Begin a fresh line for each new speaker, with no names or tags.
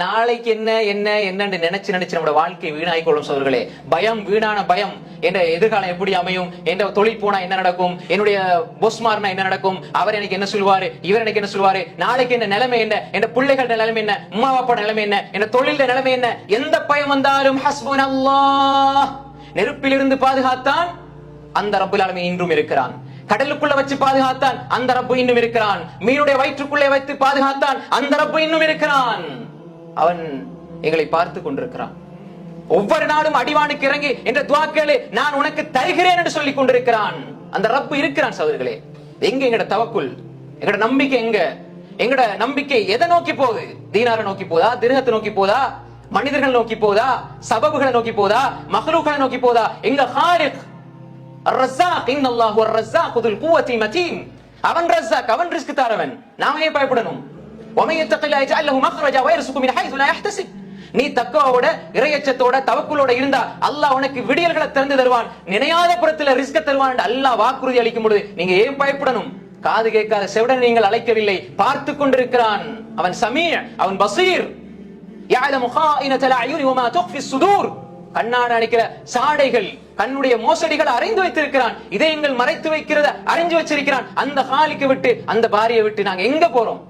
நாளைக்கு என்ன என்ன என்னன்னு நினைச்சு நம்மளோட வாழ்க்கை வீணாய்க்கொள்ளும் சோர்களே. பயம், வீணான பயம். என்ற எதிர்காலம் எப்படி அமையும், என்ற தொழில் போனா என்ன நடக்கும், என்னுடைய பொஸ்மார்னா என்ன நடக்கும், அவர் எனக்கு என்ன சொல்லுவாரு, இவர் எனக்கு என்ன சொல்லுவாரு, நாளைக்கு என்ன நிலைமை என்ன, என்ற பிள்ளைகள நிலைமை என்ன, உமா பாப்பா நிலைமை என்ன, என்ற தொழில நிலைமை என்ன, எந்த பயம் வந்தாலும் ஹஸ்புனல்லாஹ், நெருப்பிலிருந்து பாதுகாத்தான் அந்த ரப்புல் ஆலமீன் இன்றும் இருக்கிறான். கடலுக்குள்ள வச்சு பாதுகாத்தான் அந்த ரப்பு இன்னும் இருக்கிறான். மீனுடைய வயிற்றுக்குள்ளே வைத்து பாதுகாத்தான் அந்த ரப்பு இன்னும் இருக்கிறான். அவன் எங்களை பார்த்து கொண்டிருக்கிறான். ஒவ்வொரு நாளும் அடிவானுக்கு இறங்கி என்ற துஆக்களே நான் உனக்கு தருகிறேன் என்று சொல்லிக் கொண்டிருக்கிறான். அந்த ரப்பு இருக்கிறான் சகோதரர்களே. எங்க எங்கட தவக்குல், எங்கட நம்பிக்கை எங்க? எங்கட நம்பிக்கை எதை நோக்கி போகுது? தீனாரை நோக்கி போதா, திரகத்தை நோக்கி போதா, மனிதர்கள் நோக்கி போதா, சபபுகளை நோக்கி போதா, மக்லூக்களை நோக்கி போதா? எங்க ஹாலிக் الرزاق ان الله هو الرزاق ذو القوه المتين. அவன் ரஸாக், அவன் ரிஸ்க் தரவன். நாம ஏன் பயப்படணும்? ومن يتق الله يجعل له مخرجا ويرزقه من حيث لا يحتسب. நீ தக்வாவோட, இறையச்சத்தோட, தவக்குலோட இருந்தா அல்லாஹ் உனக்கு விடியல்களை திறந்து தருவான், நினையாத புறத்துல ரிஸ்க தருவான். அல்லாஹ் வாக்குறுதி அளிக்கும் பொழுது நீங்க ஏன் பயப்படணும்? காது கேட்காத செவிடன் நீங்கள் அழைக்கவில்லை, பார்த்து கொண்டிருக்கிறான். அவன் சமீஅ், அவன் பஸீர். يعلم خائنة الأعين وما تخفي الصدور. கண்ணாட அடிக்கிற சாடைகள், கண்ணுடைய மோசடிகளை அறிந்து வைத்திருக்கிறான். இதயங்கள் மறைத்து வைக்கிறத அறிஞ்சு வச்சிருக்கிறான். அந்த ஹாலிக்கு விட்டு, அந்த பாரியை விட்டு நாங்க எங்க போறோம்?